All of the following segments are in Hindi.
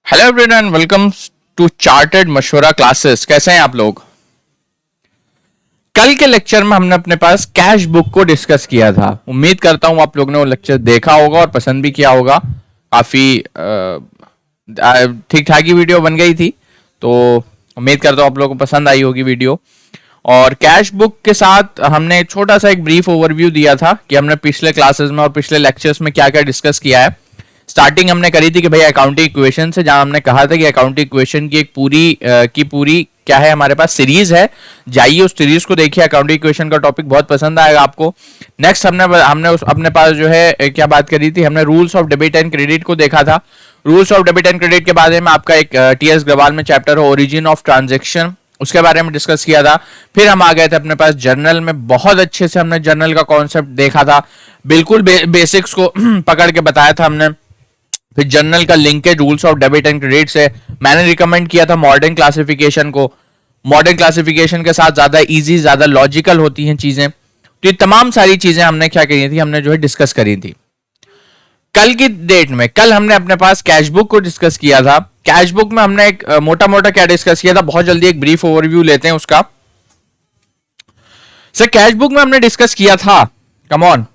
Hello everyone, welcome to chartered मशवरा क्लासेस। कैसे हैं आप लोग? कल के लेक्चर में हमने अपने पास कैश बुक को डिस्कस किया था। उम्मीद करता हूं आप लोग ने वो लेक्चर देखा होगा और पसंद भी किया होगा। काफी ठीक ठाक ही वीडियो बन गई थी, तो उम्मीद करता हूं आप लोगों को पसंद आई होगी वीडियो। और कैश बुक के साथ हमने छोटा सा एक ब्रीफ ओवरव्यू दिया था कि हमने पिछले क्लासेस में और पिछले लेक्चर्स में क्या क्या डिस्कस किया है। स्टार्टिंग हमने करी थी कि भाई अकाउंटिंग इक्वेशन से, जहां हमने कहा था कि अकाउंटिंग इक्वेशन की एक पूरी क्या है, हमारे पास सीरीज है। जाइए उस सीरीज को देखिए, अकाउंटिंग इक्वेशन का टॉपिक बहुत पसंद आएगा आपको। नेक्स्ट हमने अपने पास जो है क्या बात करी थी, हमने rules of debit and credit को देखा था। Rules of debit and credit के बारे में आपका एक टीएस ग्रवाल में चैप्टर है ओरिजिन ऑफ ट्रांजेक्शन, उसके बारे में डिस्कस किया था। फिर हम आ गए थे अपने पास जर्नल में, बहुत अच्छे से हमने जर्नल का कॉन्सेप्ट देखा था, बिल्कुल बेसिक्स को पकड़ के बताया था हमने। फिर जर्नल का linkage rules of debit and credit से मैंने रिकमेंड किया था मॉडर्न क्लासिफिकेशन को। मॉडर्न क्लासिफिकेशन के साथ ज्यादा इजी, ज्यादा लॉजिकल होती हैं चीजें। तो ये तमाम सारी चीजें हमने क्या करी थी, हमने जो है डिस्कस करी थी। कल की डेट में, कल हमने अपने पास कैश बुक को डिस्कस किया था। कैश बुक में हमने एक मोटा मोटा क्या डिस्कस किया था, बहुत जल्दी एक ब्रीफ ओवरव्यू लेते हैं उसका। सर कैश बुक में हमने डिस्कस किया था, कम ऑन,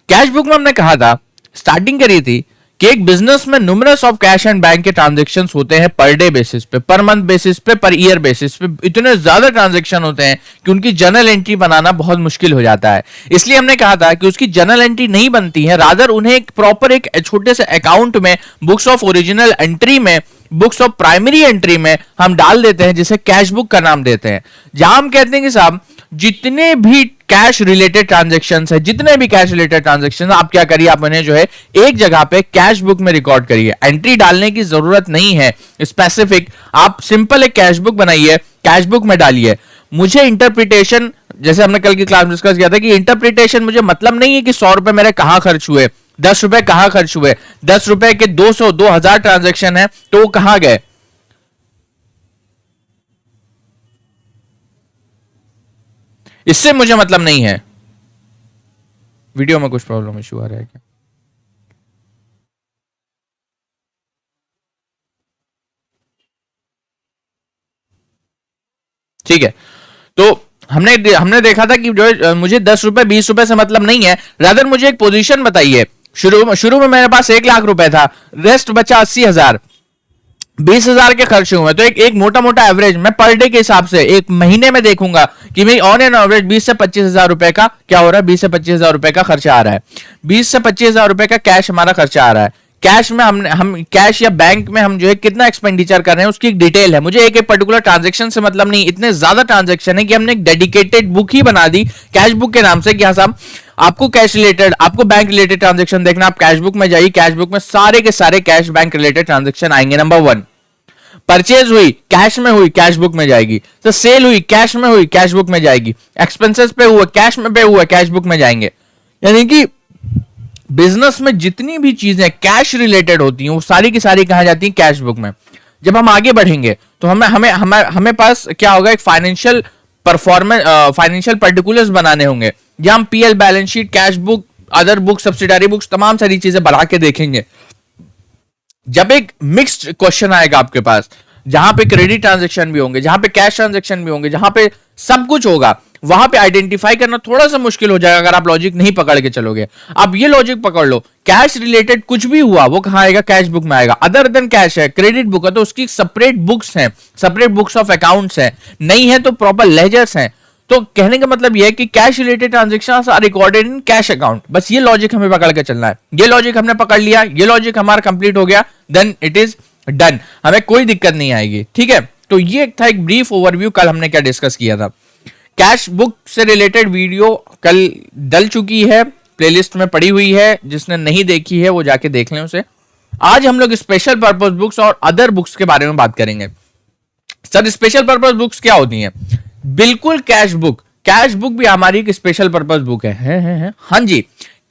कैश बुक में हमने कहा था, स्टार्टिंग करी थी कि एक बिजनेस में numerous of cash and bank के ट्रांजैक्शंस होते हैं पर डे बेसिस पे, पर मंथ बेसिस पे, पर ईयर बेसिस पे। इतने ज्यादा ट्रांजैक्शन होते हैं कि उनकी जर्नल एंट्री बनाना बहुत मुश्किल हो जाता है। इसलिए हमने कहा था कि उसकी जर्नल एंट्री नहीं बनती है, रादर उन्हें एक प्रॉपर एक छोटे से अकाउंट में, बुक्स ऑफ ओरिजिनल एंट्री में, बुक्स ऑफ प्राइमरी एंट्री में हम डाल देते हैं, जिसे कैश बुक का नाम देते हैं। जहां हम कहते हैं कि साहब जितने भी कैश रिलेटेड ट्रांजैक्शंस है, जितने भी कैश रिलेटेड ट्रांजैक्शन आप क्या करिए, आप उन्हें जो है एक जगह पे कैश बुक में रिकॉर्ड करिए। एंट्री डालने की जरूरत नहीं है स्पेसिफिक, आप सिंपल एक कैश बुक बनाइए, कैश बुक में डालिए। मुझे इंटरप्रिटेशन, जैसे हमने कल की क्लास में डिस्कस किया था कि इंटरप्रिटेशन मुझे मतलब नहीं है कि 100 रुपए मेरे कहां खर्च हुए, 10 रुपए कहां खर्च हुए, 10 रुपए के 200 2000 ट्रांजैक्शन है तो वो कहां गए, इससे मुझे मतलब नहीं है। वीडियो में कुछ प्रॉब्लम इशू आ रहा है क्या? ठीक है, तो हमने देखा था कि जो मुझे 10 रुपए 20 रुपए से मतलब नहीं है, रादर मुझे एक पोजीशन बताइए। शुरू में मेरे पास 1 लाख रुपए था, रेस्ट बचा 80,000, 20,000 के खर्च हुए, तो एक मोटा मोटा एवरेज मैं पर डे के हिसाब से एक महीने में देखूंगा कि भाई ऑन एन एवरेज 20 से 25,000 रुपए का क्या हो रहा है, 20 से 25,000 रुपए का खर्चा आ रहा है, 20 से 25,000 रुपए का कैश हमारा खर्चा आ रहा है। कैश में हम कैश या बैंक में हम जो है कितना एक्सपेंडिचर कर रहे हैं उसकी एक डिटेल है। मुझे एक पर्टिकुलर ट्रांजेक्शन से मतलब नहीं, इतने ज्यादा ट्रांजेक्शन है कि हमने एक डेडिकेटेड बुक ही बना दी कैश बुक के नाम से कि हाँ साहब आपको कैश रिलेटेड, आपको बैंक रिलेटेड ट्रांजेक्शन देखना, आप कैश बुक में जाइए, कैश बुक में सारे के सारे कैश बैंक रिलेटेड ट्रांजेक्शन आएंगे। नंबर 1, परचेज हुई कैश में हुई, कैश बुक में जाएगी। तो सेल हुई कैश में हुई, कैश बुक में जाएगी। एक्सपेंसेस पे हुआ कैश में पे हुआ, कैश बुक में जाएंगे। यानी कि बिजनेस में जितनी भी चीजें कैश रिलेटेड होती हैं वो सारी की सारी कहा जाती हैं कैश बुक में। जब हम आगे बढ़ेंगे तो हमें पास क्या होगा, एक फाइनेंशियल परफॉर्मेंस, फाइनेंशियल पर्टिकुलर्स बनाने होंगे, जहां हम PL, balance sheet, cash book, other book, subsidiary books, तमाम सारी चीजें बढ़ा के देखेंगे। जब एक मिक्स्ड क्वेश्चन आएगा आपके पास, जहां पे क्रेडिट ट्रांजैक्शन भी होंगे, जहां पे कैश ट्रांजैक्शन भी होंगे, जहां पे सब कुछ होगा, वहां पे आइडेंटिफाई करना थोड़ा सा मुश्किल हो जाएगा अगर आप लॉजिक नहीं पकड़ के चलोगे। अब ये लॉजिक पकड़ लो, कैश रिलेटेड कुछ भी हुआ वो कहां आएगा, कैश बुक में आएगा। अदर देन कैश है, क्रेडिट बुक है, तो उसकी सेपरेट बुक्स हैं, सेपरेट बुक्स ऑफ अकाउंट्स हैं, नहीं है तो प्रॉपर लेजर्स हैं। तो कहने का मतलब यह है कि cash related transactions are recorded in cash account. बस ये लॉजिक हमें पकड़ के चलना है। ये लॉजिक हमने पकड़ लिया, ये लॉजिक हमारा कंप्लीट हो गया, देन इट इज डन, हमें कोई दिक्कत नहीं आएगी। ठीक है, तो ये था एक ब्रीफ ओवरव्यू, कल हमने क्या डिस्कस किया था। कैश बुक से रिलेटेड वीडियो कल डल चुकी है, प्लेलिस्ट में पड़ी हुई है, जिसने नहीं देखी है वो जाके देख लें उसे। आज हम लोग स्पेशल पर्पस बुक्स और अदर बुक्स के बारे में बात करेंगे। सर स्पेशल पर्पस बुक्स क्या होती हैं? बिल्कुल कैश बुक भी हमारी एक स्पेशल पर्पस बुक है। हाँ जी,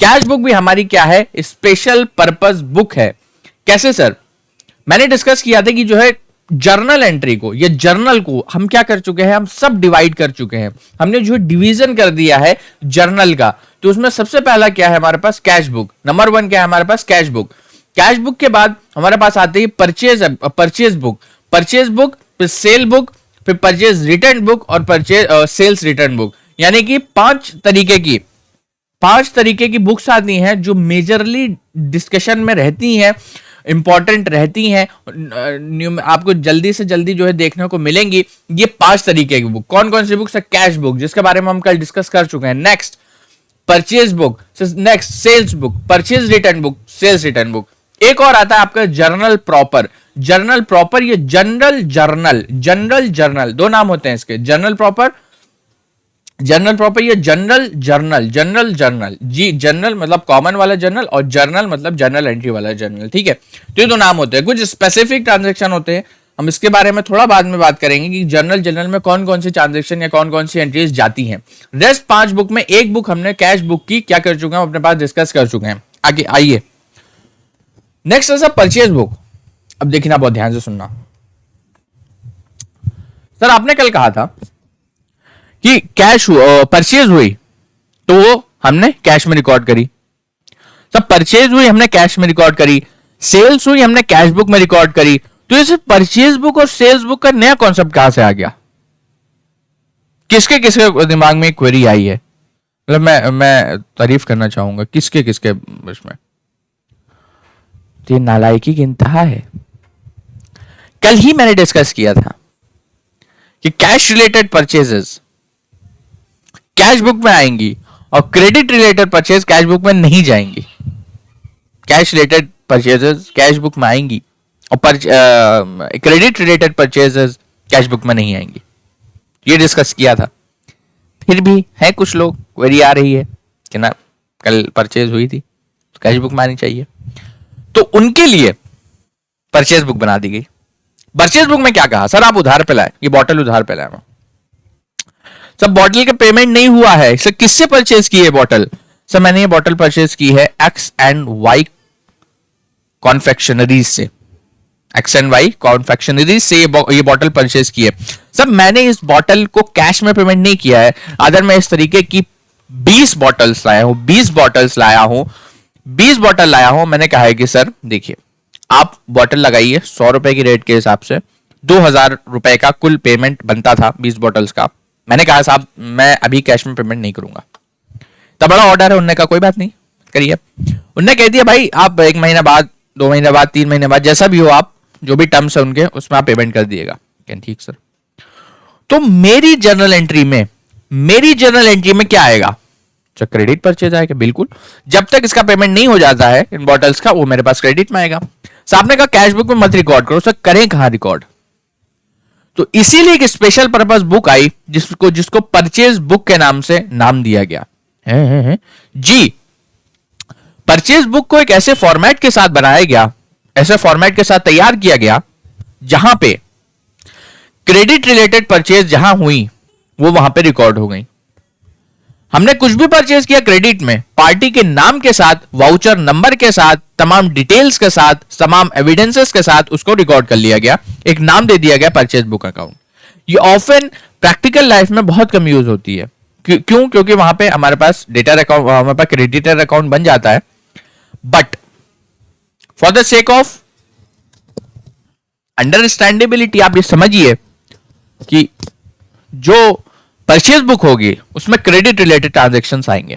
कैश बुक भी हमारी क्या है, स्पेशल पर्पस बुक है। कैसे सर? मैंने डिस्कस किया था कि जो है जर्नल एंट्री को या जर्नल को हम क्या कर चुके हैं, हम सब डिवाइड कर चुके हैं। हमने जो डिवीजन कर दिया है जर्नल का, तो उसमें सबसे पहला क्या है हमारे पास, कैश बुक। नंबर 1 क्या है हमारे पास, कैश बुक। कैश बुक के बाद हमारे पास आती है परचेज बुक, फिर सेल बुक, फिर परचेज रिटर्न बुक और परचेज सेल्स रिटर्न बुक। यानी कि पांच तरीके की बुक्स आती हैं जो मेजरली डिस्कशन में रहती हैं, इंपॉर्टेंट रहती हैं, आपको जल्दी से जल्दी जो है देखने को मिलेंगी। ये 5 तरीके की बुक कौन कौन सी बुक्स है? कैश बुक, जिसके बारे में हम कल डिस्कस कर चुके हैं। Next purchase book, next sales book, purchase return book, sales return book. एक और आता है आपका जर्नल प्रॉपर। ये जनरल जर्नल, दो नाम होते हैं इसके, जनरल प्रॉपर ये जनरल जर्नल। जी, जनरल मतलब कॉमन वाला जर्नल और जर्नल मतलब जर्नल एंट्री वाला जर्नल। ठीक है, तो ये दो नाम होते हैं। कुछ स्पेसिफिक ट्रांजैक्शन होते हैं, हम इसके बारे में थोड़ा बाद में बात करेंगे कि जर्नल में कौन कौन सी ट्रांजैक्शन या कौन कौन सी एंट्रीज जाती हैं। रेस्ट 5 बुक में एक बुक हमने कैश बुक की क्या कर चुके हैं, अपने पास डिस्कस कर चुके हैं। आगे आइए, नेक्स्ट है सर परचेज बुक। अब देखना, बहुत ध्यान से सुनना। सर आपने कल कहा था कि कैश परचेज हुई तो वो हमने कैश में रिकॉर्ड करी। सर परचेज हुई हमने कैश में रिकॉर्ड करी, सेल्स हुई हमने कैश बुक में रिकॉर्ड करी। तो ये परचेज बुक और सेल्स बुक का नया कॉन्सेप्ट कहां से आ गया? किसके दिमाग में क्वेरी आई है? मतलब मैं तारीफ करना चाहूंगा किसके इसमें। तो ये नालायकी की इंतहा है। कल ही मैंने डिस्कस किया था कि cash related purchases cash book में आएंगी और credit related purchase cash book में नहीं जाएंगी। Cash related purchases cash book में आएंगी और credit related purchases cash book में नहीं आएंगी। ये डिस्कस किया था। फिर भी है कुछ लोग क्वेरी आ रही है कि ना कल परचेज हुई थी तो कैश बुक में आनी चाहिए, तो उनके लिए परचेज बुक बना दी गई। परचेज बुक में क्या कहा? सर आप उधार पे लाए, ये बॉटल उधार पे लाए, सर बॉटल का पेमेंट नहीं हुआ है। सर किससे परचेज की है बॉटल? सर मैंने ये बॉटल परचेज की है एक्स एंड वाई कॉन्फेक्शनरीज से, एक्स एंड वाई कॉन्फेक्शनरीज से ये बॉटल परचेज की है। सर मैंने इस बॉटल को कैश में पेमेंट नहीं किया है, अगर मैं इस तरीके की 20 बॉटल्स लाया हूं, 20 बॉटल लाया हूं। मैंने कहा है कि सर देखिए आप बॉटल लगाइए 100 रुपए की रेट के हिसाब से 2000 रुपए का कुल पेमेंट बनता था 20 बॉटल्स का। मैंने कहा साहब मैं अभी कैश में पेमेंट नहीं करूंगा। तब बड़ा ऑर्डर है, उनने कहा कोई बात नहीं करिए। उनने कह दिया भाई आप 1 महीना बाद, 2 महीने बाद, 3 महीने बाद, जैसा भी हो आप जो भी टर्म्स है उनके उसमें आप पेमेंट कर दिएगा। ठीक सर। तो मेरी जर्नल एंट्री में क्या आएगा? जो क्रेडिट परचेज आएगा। बिल्कुल, जब तक इसका पेमेंट नहीं हो जाता है इन बॉटल्स का, वो मेरे पास क्रेडिट में आएगा। सर आपने कहा कैश बुक में मत रिकॉर्ड करो। सर करें कहां रिकॉर्ड? तो इसीलिए एक स्पेशल पर्पस बुक आई जिसको परचेज बुक के नाम से नाम दिया गया है। जी, परचेज बुक को एक ऐसे फॉर्मेट के साथ बनाया गया, ऐसे फॉर्मेट के साथ तैयार किया गया जहां पे क्रेडिट रिलेटेड परचेज जहां हुई वो वहां पे रिकॉर्ड हो गई। हमने कुछ भी परचेज किया क्रेडिट में, पार्टी के नाम के साथ, वाउचर नंबर के साथ, तमाम डिटेल्स के साथ, तमाम एविडेंसेस के साथ उसको रिकॉर्ड कर लिया गया, एक नाम दे दिया गया परचेज बुक अकाउंट। ये ऑफन प्रैक्टिकल लाइफ में बहुत कम यूज होती है। क्यों? क्योंकि वहां पे हमारे पास डेटर अकाउंट, हमारे पास क्रेडिटर अकाउंट बन जाता है। But for the sake of understandability आप ये समझिए कि जो परचेज बुक होगी उसमें क्रेडिट रिलेटेड ट्रांजैक्शंस आएंगे।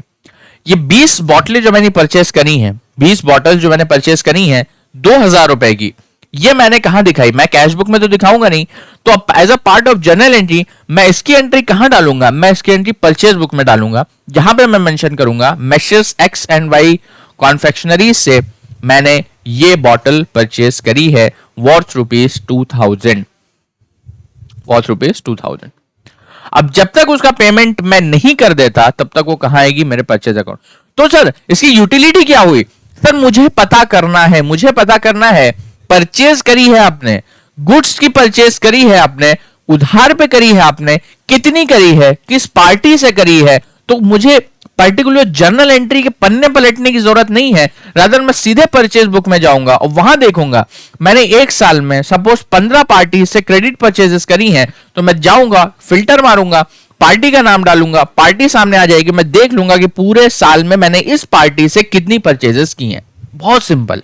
ये 20 बॉटलें जो मैंने परचेज करी हैं, 20 बॉटल जो मैंने परचेज करी हैं 2000 रुपए की, ये मैंने कहां दिखाई? मैं कैश बुक में तो दिखाऊंगा नहीं, तो अब as a part of journal entry मैं इसकी एंट्री कहां डालूंगा? मैं इसकी एंट्री परचेज बुक में डालूंगा, जहां पे मैं मेंशन करूंगा messrs X and Y confectionery से मैंने ये बॉटल परचेज करी है वर्थ ₹2000। अब जब तक उसका पेमेंट मैं नहीं कर देता तब तक वो कहां आएगी? मेरे परचेज अकाउंट। तो सर इसकी यूटिलिटी क्या हुई? सर मुझे पता करना है परचेज करी है आपने, गुड्स की परचेज करी है आपने, उधार पे करी है आपने, कितनी करी है, किस पार्टी से करी है। तो मुझे पर्टिकुलर जर्नल एंट्री के पन्ने पलटने की जरूरत नहीं है, रादर मैं सीधे परचेज बुक में जाऊंगा और वहां देखूंगा मैंने एक साल में सपोज 15 पार्टी से क्रेडिट परचेजेस करी हैं, तो मैं जाऊंगा फिल्टर मारूंगा, पार्टी का नाम डालूंगा, पार्टी सामने आ जाएगी, मैं देख लूंगा कि पूरे साल में मैंने इस पार्टी से कितनी परचेजेस की हैं। बहुत सिंपल।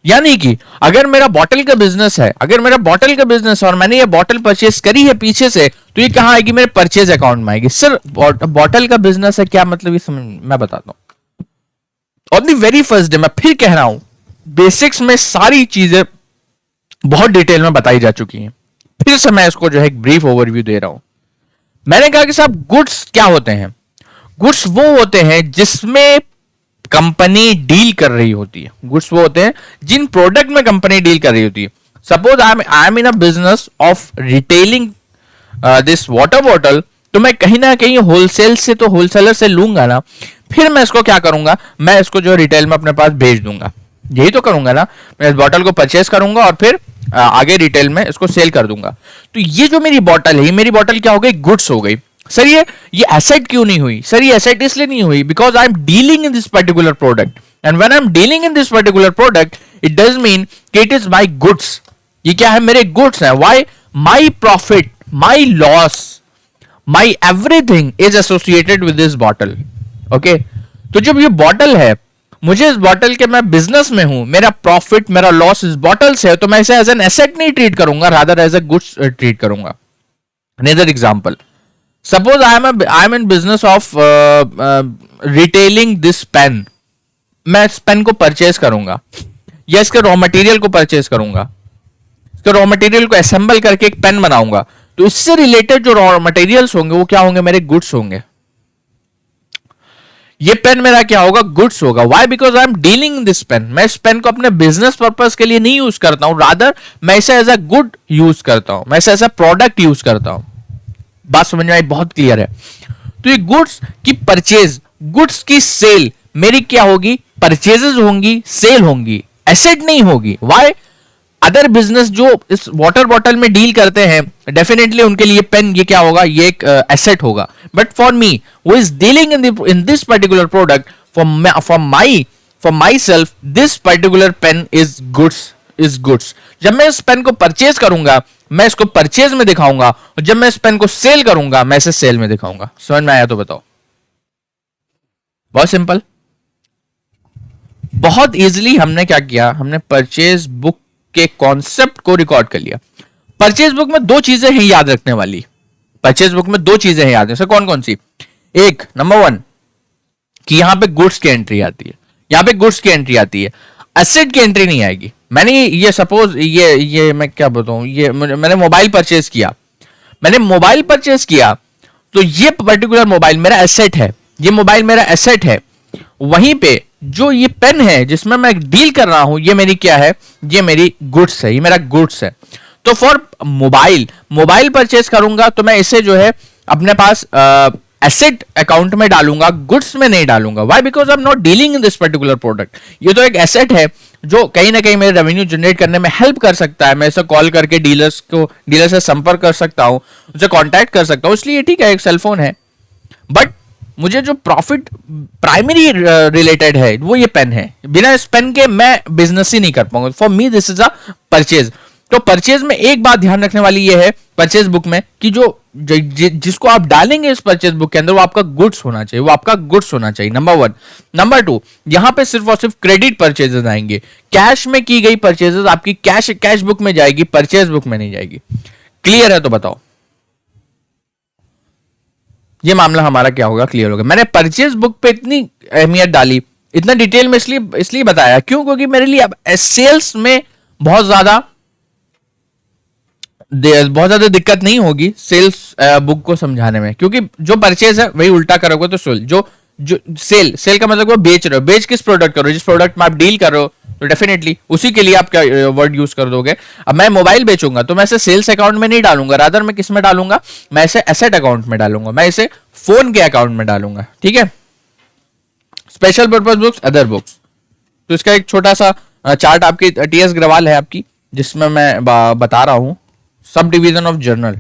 यानी कि अगर मेरा बॉटल का बिजनेस है, अगर मेरा बॉटल का बिजनेस है और मैंने ये बॉटल परचेज करी है पीछे से, तो ये कहां आएगी? मेरे परचेज अकाउंट में आएगी। सर बॉटल का बिजनेस है, क्या मतलब? ये समझ, मैं बताता हूं। On the very first day, मैं फिर कह रहा हूं, बेसिक्स में सारी चीजें बहुत डिटेल में बताई जा चुकी हैं। फिर से मैं इसको जो है एक ब्रीफ ओवरव्यू दे रहा हूं। मैंने कहा कि साहब गुड्स क्या होते हैं? गुड्स वो होते हैं जिसमें कंपनी डील कर रही होती है। गुड्स वो होते हैं जिन प्रोडक्ट में कंपनी डील कर रही होती है। Suppose I am in a business of retailing this water bottle, तो मैं कहीं ना कहीं होलसेल से, तो होलसेलर से लूंगा ना, फिर मैं इसको क्या करूंगा? मैं इसको जो रिटेल में अपने पास भेज दूंगा। यही तो करूंगा ना, मैं इस बॉटल को परचेस करूंगा और फिर आगे रिटेल में इसको सेल कर दूंगा। तो ये जो मेरी बॉटल है, ये मेरी बॉटल क्या हो गई? गुड्स हो गई। सर ये एसेट क्यों नहीं हुई? सर ये एसेट इसलिए नहीं हुई because I am dealing in this particular product, and when I am dealing in this particular product, it does mean कि इट इज माई गुड्स। ये क्या है? मेरे गुड्स हैं। Why? My profit, my loss, my everything is associated with this bottle. Okay, तो जब ये बॉटल है, मुझे इस बॉटल के, मैं बिजनेस में हूं, मेरा प्रॉफिट, मेरा लॉस इस बॉटल से है, तो मैं इसे एज एन एसेट नहीं ट्रीट करूंगा, rather as a goods treat करूंगा। Another example, suppose I am in business of retailing this pen. मैं इस पेन को परचेज करूंगा या इसके रॉ मटेरियल को परचेज करूंगा, इसके रॉ मटेरियल को असेंबल करके एक पेन बनाऊंगा, तो इससे रिलेटेड जो रॉ मटेरियल्स होंगे वो क्या होंगे? मेरे गुड्स होंगे। ये पेन मेरा क्या होगा? गुड्स होगा। Why? Because I am dealing this pen. मैं इस पेन को अपने बिजनेस पर्पज के लिए नहीं यूज करता हूं, रादर मैं इसे एज अ गुड यूज करता हूं, मैं इसे एज अ प्रोडक्ट यूज करता हूं। बात समझ में आई? बहुत क्लियर है। तो ये गुड्स की परचेज, गुड्स की सेल मेरी क्या होगी? परचेजेज होंगी, सेल होंगी, एसेट नहीं होगी। वाई? अदर बिजनेस जो इस वाटर बॉटल में डील करते हैं, डेफिनेटली उनके लिए पेन ये क्या होगा? ये एक एसेट होगा। But for me who is dealing in this particular product, for myself, this particular pen is goods, is goods. जब मैं इस पेन को परचेज करूंगा, मैं इसको परचेज में दिखाऊंगा, और जब मैं इस पेन को सेल करूंगा, मैं इसे सेल में दिखाऊंगा। समझ में आया तो बताओ? बहुत सिंपल। बहुत इजीली हमने क्या किया? हमने परचेज बुक के कॉन्सेप्ट को रिकॉर्ड कर लिया। परचेज बुक में दो चीजें हैं याद रखने वाली। परचेज बुक में दो चीजें हैं याद रखने, कौन कौन सी? एक, नंबर वन, कि यहां पे गुड्स की एंट्री आती है, यहां पे गुड्स की एंट्री आती है, एसेट की एंट्री नहीं आएगी। मैंने ये सपोज ये मैं क्या बताऊं, ये मैंने मोबाइल परचेज किया, मैंने मोबाइल परचेज किया, तो ये पर्टिकुलर मोबाइल मेरा एसेट है, ये मोबाइल मेरा एसेट है। वहीं पे जो ये पेन है जिसमें मैं डील कर रहा हूं, ये मेरी क्या है? ये मेरी गुड्स है, ये मेरा गुड्स है। तो फॉर मोबाइल, मोबाइल परचेज करूंगा तो मैं इसे जो है अपने पास एसेट अकाउंट में डालूंगा, गुड्स में नहीं डालूंगा। Why? Because I am not dealing in this particular product. ये तो एक एसेट है जो कहीं ना कहीं मेरे रेवेन्यू जनरेट करने में हेल्प कर सकता है। मैं इसे कॉल करके डीलर से संपर्क कर सकता हूं, उसे कांटेक्ट कर सकता हूं, इसलिए ठीक है, एक सेलफोन है। बट मुझे जो प्रॉफिट प्राइमरी रिलेटेड है वो ये पेन है। बिना इस पेन के मैं बिजनेस ही नहीं कर पाऊंगा। For me this is a purchase. तो परचेज में एक बात ध्यान रखने वाली ये है परचेज बुक में, कि जो जिसको आप डालेंगे इस परचेज बुक के अंदर, वो आपका गुड्स होना चाहिए, वो आपका गुड्स होना चाहिए, नंबर वन। नंबर टू, यहां पे सिर्फ और सिर्फ क्रेडिट परचेजेस आएंगे। कैश में की गई परचेजेस आपकी कैश बुक में जाएगी, परचेज बुक में नहीं जाएगी। क्लियर है तो बताओ? ये मामला हमारा क्या होगा? क्लियर होगा। मैंने परचेज बुक पे इतनी अहमियत डाली, इतना डिटेल में इसलिए इसलिए बताया क्यों? क्योंकि मेरे लिए अब सेल्स में बहुत ज्यादा बहुत ज्यादा दिक्कत नहीं होगी सेल्स बुक को समझाने में, क्योंकि जो परचेज है वही उल्टा करोगे तो सेल, जो जो सेल सेल का मतलब वो बेच रहे हो, बेच किस प्रोडक्ट कर रहे हो? जिस प्रोडक्ट में आप डील कर रहे हो, तो डेफिनेटली उसी के लिए आप क्या वर्ड यूज कर दोगे। अब मैं मोबाइल बेचूंगा तो मैं इसे सेल्स अकाउंट में नहीं डालूंगा, रादर मैं किस में डालूंगा? मैं इसे एसेट अकाउंट में डालूंगा, मैं इसे फोन के अकाउंट में डालूंगा। ठीक है? Special purpose books, other books. तो इसका एक छोटा सा चार्ट आपकी टीएस ग्रवाल है आपकी, जिसमें मैं बता रहा हूं sub division of journal.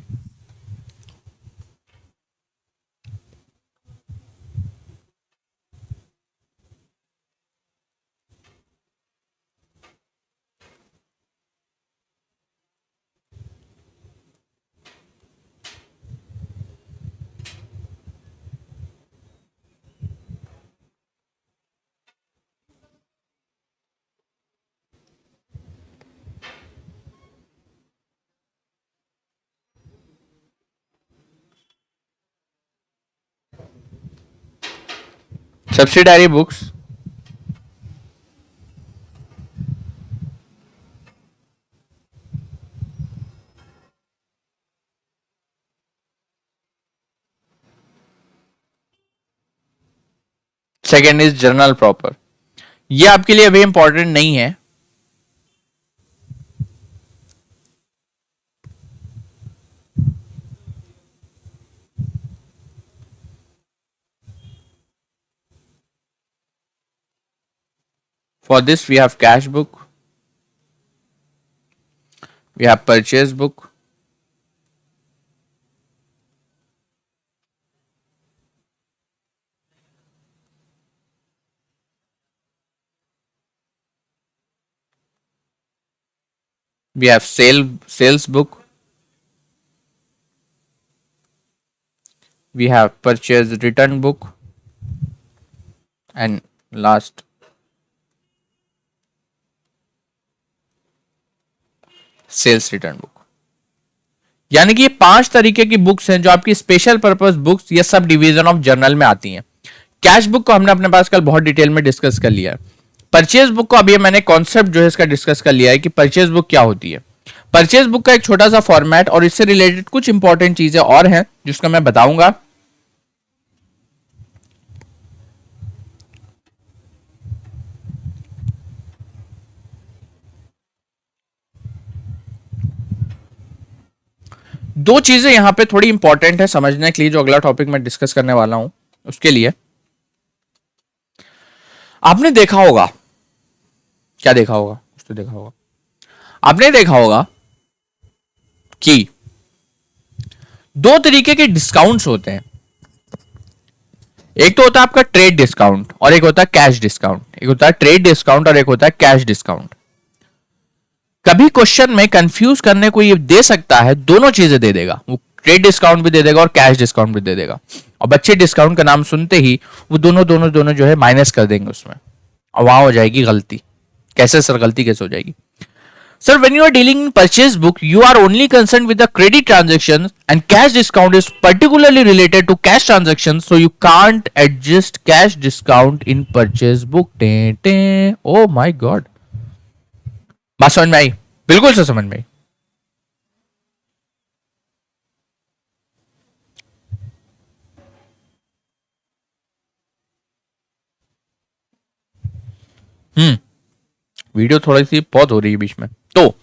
Subsidiary books, second is journal proper. ये आपके लिए अभी इंपॉर्टेंट नहीं है। For this we have cash book, we have purchase book, we have sales book, we have purchase return book, and last sales return book. यानी कि ये 5 तरीके की बुक्स हैं जो आपकी स्पेशल पर्पस बुक्स या सब डिवीजन ऑफ जर्नल में आती हैं। कैश बुक को हमने अपने पास कल बहुत डिटेल में डिस्कस कर लिया है। परचेज बुक को अभी मैंने कॉन्सेप्ट जो है इसका डिस्कस कर लिया है कि परचेज बुक क्या होती है। परचेज बुक का एक छोटा सा फॉर्मेट और इससे रिलेटेड कुछ इंपॉर्टेंट चीजें और हैं जिसको मैं बताऊंगा। दो चीजें यहां पे थोड़ी इंपॉर्टेंट है समझने के लिए, जो अगला टॉपिक मैं डिस्कस करने वाला हूं उसके लिए। आपने देखा होगा, क्या देखा होगा, कुछ तो देखा होगा, आपने देखा होगा कि दो तरीके के डिस्काउंट्स होते हैं। एक तो होता है आपका ट्रेड डिस्काउंट और एक होता है कैश डिस्काउंट। एक होता है ट्रेड डिस्काउंट और एक होता है कैश डिस्काउंट। कभी क्वेश्चन में कंफ्यूज करने को ये दे सकता है, दोनों चीजें दे देगा, वो ट्रेड डिस्काउंट भी दे देगा और कैश डिस्काउंट भी दे देगा। और बच्चे डिस्काउंट का नाम सुनते ही वो दोनों जो है माइनस कर देंगे उसमें, और वहां हो जाएगी गलती। कैसे सर, गलती कैसे हो जाएगी sir? when you are dealing in purchase book, you are only concerned with the credit transactions and cash discount is particularly related to cash transactions, so you can't adjust cash discount in purchase book. Oh my god, बात समझ में आई? बिल्कुल से समझ में आई। वीडियो थोड़ी सी पॉज हो रही है बीच में। तो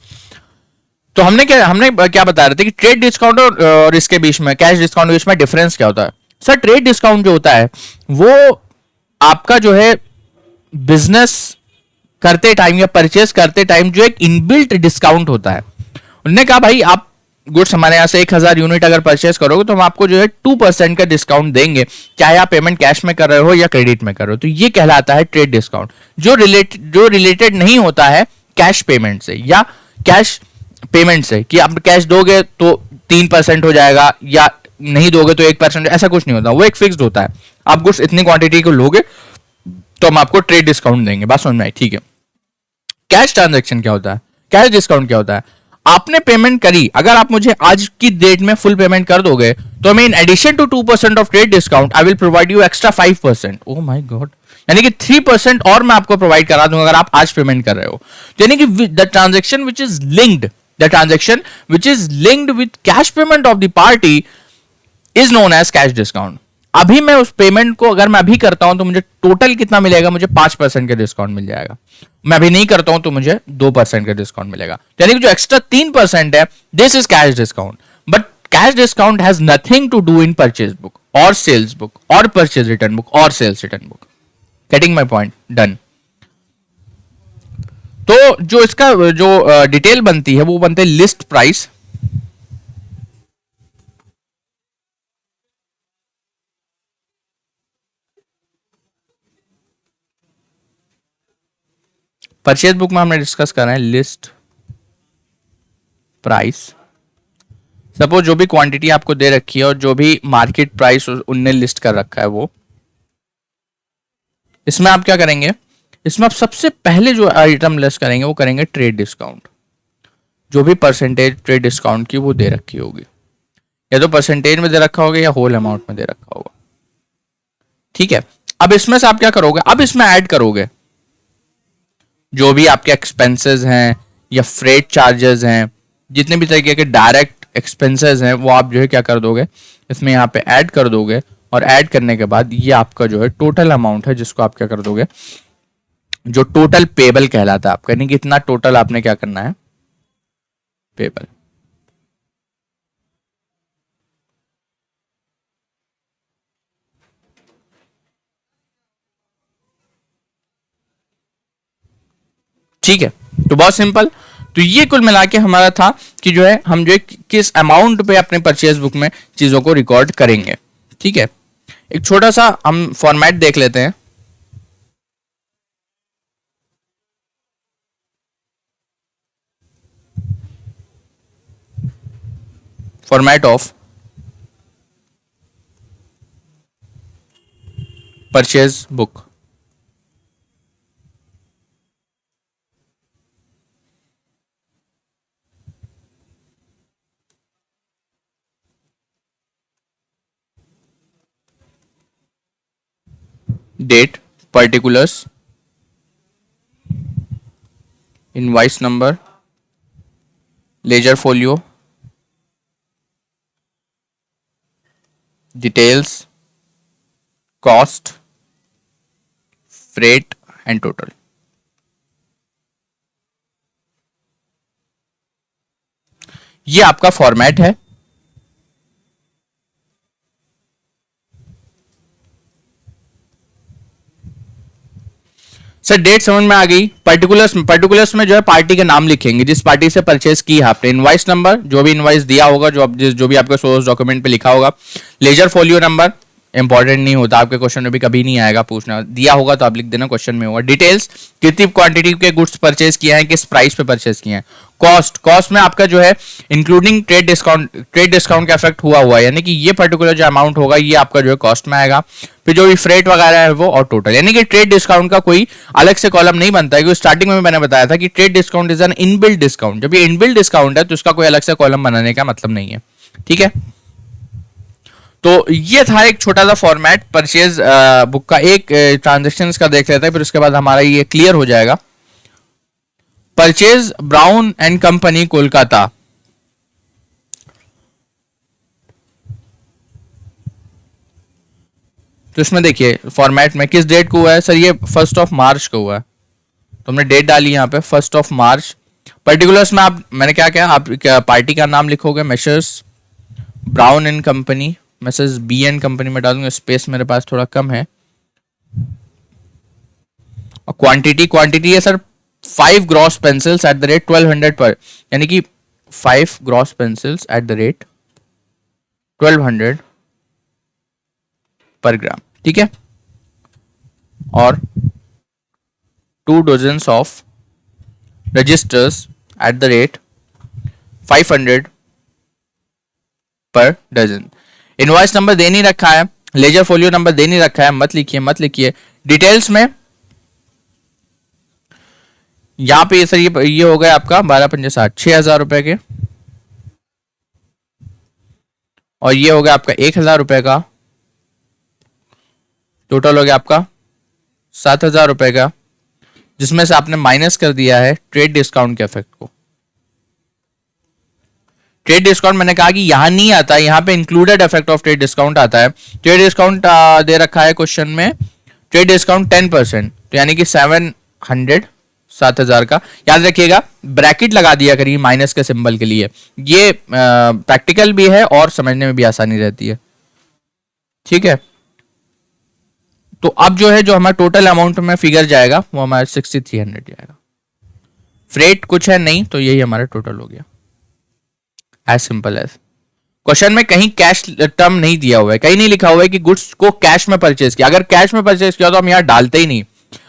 हमने क्या बता रहे थे कि ट्रेड डिस्काउंट और इसके बीच में कैश डिस्काउंट के बीच में डिफरेंस क्या होता है। सर ट्रेड डिस्काउंट जो होता है वो आपका जो है बिजनेस करते टाइम या परचेस करते टाइम जो एक इनबिल्ट डिस्काउंट होता है। उन्होंने कहा भाई आप गुड्स हमारे यहाँ से 1000 यूनिट अगर परचेस करोगे तो हम आपको जो है 2% का डिस्काउंट देंगे, चाहे आप पेमेंट कैश में कर रहे हो या क्रेडिट में कर रहे हो। तो ये कहलाता है ट्रेड डिस्काउंट, जो रिलेटेड नहीं होता है कैश पेमेंट से या कैश पेमेंट से, कि आप कैश दोगे तो 3% हो जाएगा या नहीं दोगे तो 1%, ऐसा कुछ नहीं होता। वो एक फिक्स्ड होता है, आप गुड्स इतनी क्वांटिटी को लोगे तो हम आपको ट्रेड डिस्काउंट देंगे। बात समझ में आई? ठीक है। कैश ट्रांजैक्शन क्या होता है, कैश डिस्काउंट क्या होता है? आपने पेमेंट करी, अगर आप मुझे आज की डेट में फुल पेमेंट कर दोगे तो मैं in addition to 2% of trade discount I will provide you extra 5%। Oh my god, यानी कि 3% और मैं आपको प्रोवाइड करा दूंगा अगर आप आज पेमेंट कर रहे हो। यानी कि the transaction which is linked the transaction which is linked with cash payment of the party is known as cash discount। अभी मैं उस पेमेंट को अगर मैं अभी करता हूं तो मुझे टोटल कितना मिलेगा, मुझे 5% का डिस्काउंट मिल जाएगा। मैं अभी नहीं करता हूं तो मुझे 2% का डिस्काउंट मिलेगा। यानी कि जो एक्स्ट्रा 3% है this is cash discount. But cash discount has nothing to do in purchase book और सेल्स बुक और परचेज रिटर्न बुक और sales return book. Getting my point? Done. तो जो इसका जो डिटेल बनती है वो बनते हैं लिस्ट प्राइस, परचेज बुक में हमने डिस्कस कर रहे हैं लिस्ट प्राइस। सपोज जो भी क्वांटिटी आपको दे रखी है और जो भी मार्केट प्राइस उनने लिस्ट कर रखा है वो, इसमें आप क्या करेंगे, इसमें आप सबसे पहले जो आइटम लेस करेंगे वो करेंगे ट्रेड डिस्काउंट। जो भी परसेंटेज ट्रेड डिस्काउंट की वो दे रखी होगी, या तो परसेंटेज में दे रखा होगा या होल अमाउंट में दे रखा होगा। ठीक है। अब इसमें से आप क्या करोगे, अब इसमें ऐड करोगे जो भी आपके एक्सपेंसेस हैं या फ्रेट चार्जेस हैं, जितने भी तरीके के डायरेक्ट एक्सपेंसेस हैं, वो आप जो है क्या कर दोगे, इसमें यहाँ पे ऐड कर दोगे। और ऐड करने के बाद ये आपका जो है टोटल अमाउंट है, जिसको आप क्या कर दोगे, जो टोटल पेबल कहलाता है आपका, यानी कि इतना टोटल आपने क्या करना है, पेबल। ठीक है, तो बहुत सिंपल। तो ये कुल मिला के हमारा था कि जो है हम जो है किस अमाउंट पे अपने परचेज बुक में चीजों को रिकॉर्ड करेंगे। ठीक है, एक छोटा सा हम फॉर्मेट देख लेते हैं। Format of purchase book. Date, particulars, invoice number, ledger folio, details, cost, freight and total. ये आपका फॉर्मेट है। सर डेट समझ में आ गई। पर्टिकुलर्स में जो है पार्टी का नाम लिखेंगे, जिस पार्टी से परचेस की है आपने। इनवॉइस नंबर, जो भी इनवॉइस दिया होगा, जो भी आपके सोर्स डॉक्यूमेंट पे लिखा होगा। लेजर फोलियो नंबर इंपॉर्टेंट नहीं होता, आपके क्वेश्चन में भी कभी नहीं आएगा, पूछना दिया होगा तो आप लिख देना, क्वेश्चन में होगा। डिटेल्स, कितनी क्वांटिटी के गुड्स परचेज किए हैं, किस प्राइस पे परचेज किए हैं। कॉस्ट में आपका जो है इंक्लूडिंग ट्रेड डिस्काउंट का इफेक्ट हुआ है, यानी कि ये पर्टिकुलर जो अमाउंट होगा ये आपका जो है कॉस्ट में आएगा। फिर जो भी फ्रेट वगैरह है वो, और टोटल, यानी कि ट्रेड डिस्काउंट का कोई अलग से कॉलम नहीं बनता है, क्योंकि स्टार्टिंग में मैंने बताया था कि trade discount is an inbuilt discount. जब ये इनबिल्ट डिस्काउंट है तो इसका कोई अलग से कॉलम बनाने का मतलब नहीं है। ठीक है, तो ये था एक छोटा सा फॉर्मेट परचेज बुक का। एक ट्रांजेक्शन का देख लेते हैं, फिर उसके बाद हमारा ये क्लियर हो जाएगा। Purchase brown and company Kolkata. तो इसमें देखिए फॉर्मेट में किस डेट को हुआ है, सर ये 1 मार्च को हुआ है। तो हमने डेट डाली यहाँ पे 1 मार्च। पर्टिकुलर्स में मैंने क्या किया, आप पार्टी का नाम लिखोगे, messrs Brown and company, messrs B and company में डालूंगा, स्पेस मेरे पास थोड़ा कम है। और क्वांटिटी है sir 5 gross pencils at the rate 1200 per, यानी कि 5 gross pencils at the rate 1200 per gram. ठीक है, और 2 dozens of registers at the rate 500 per dozen. Invoice number दे नहीं रखा है, लेजर फोलियो नंबर दे नहीं रखा है, मत लिखिए। डिटेल्स में यहां पे सर ये हो गया आपका 12×5 6,000 रुपए के, और ये हो गया आपका 1,000 रुपए का। टोटल हो गया आपका 7,000 रुपए का, जिसमें से आपने माइनस कर दिया है ट्रेड डिस्काउंट के इफेक्ट को। ट्रेड डिस्काउंट मैंने कहा कि यहां नहीं आता, यहां पे included effect of trade discount आता है। ट्रेड डिस्काउंट दे रखा है क्वेश्चन में, ट्रेड डिस्काउंट 10%, तो यानी कि 7,000 का। याद रखिएगा ब्रैकेट लगा दिया करिए माइनस के सिंबल के लिए, ये प्रैक्टिकल भी है और समझने में भी आसानी रहती है। ठीक है, तो अब जो है जो हमारा टोटल अमाउंट में फिगर जाएगा वो हमारा 6,300 जाएगा। फ्रेट कुछ है नहीं, तो यही हमारा टोटल हो गया। As simple as. क्वेश्चन में कहीं कैश टर्म नहीं दिया हुआ है, कहीं नहीं लिखा हुआ है कि गुड्स को कैश में परचेज किया। अगर कैश में परचेज किया तो हम यहाँ डालते ही नहीं,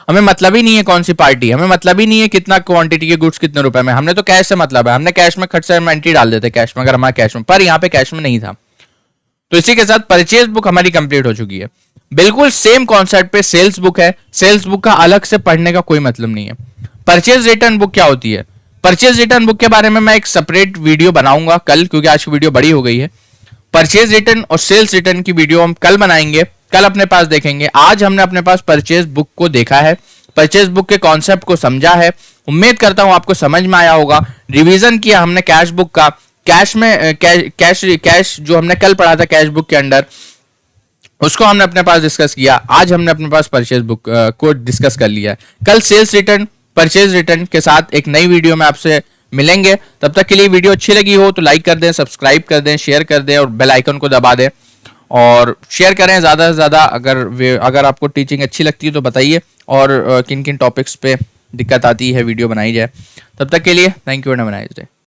हमें मतलब ही नहीं है कौन सी पार्टी, हमें मतलब ही नहीं है कितना क्वांटिटी के गुड्स कितने रुपए में, हमने तो कैश से मतलब है, हमने कैश में खर्च से एंट्री डाल देते कैश में, अगर हमारा कैश में, पर यहाँ पे कैश में नहीं था। तो इसी के साथ परचेज बुक हमारी कंप्लीट हो चुकी है। बिल्कुल सेम कॉन्सेप्ट पे सेल्स बुक है। सेल्स बुक का अलग से पढ़ने का कोई मतलब नहीं है। परचेज रिटर्न बुक क्या होती है, परचेज रिटर्न बुक के बारे में मैं एक सेपरेट वीडियो बनाऊंगा कल, क्योंकि आज की वीडियो बड़ी हो गई है। परचेज रिटर्न और सेल्स रिटर्न की वीडियो हम कल बनाएंगे। कल अपने पास देखेंगे। आज हमने अपने पास परचेज बुक को देखा है, परचेज बुक के कॉन्सेप्ट को समझा है। उम्मीद करता हूं आपको समझ में आया होगा। रिवीजन किया हमने कैश बुक का, कैश में कैश जो हमने कल पढ़ा था कैश बुक के अंडर, उसको हमने अपने पास डिस्कस किया। आज हमने अपने पास परचेज बुक को डिस्कस कर लिया है। कल सेल्स रिटर्न, परचेज रिटर्न के साथ एक नई वीडियो में आपसे मिलेंगे। तब तक के लिए वीडियो अच्छी लगी हो तो लाइक कर दें, सब्सक्राइब कर दें, शेयर कर दें और बेल आइकन को दबा दें और शेयर करें ज़्यादा से ज़्यादा। अगर आपको टीचिंग अच्छी लगती है तो बताइए और किन किन टॉपिक्स पे दिक्कत आती है वीडियो बनाई जाए। तब तक के लिए thank you and have a nice day.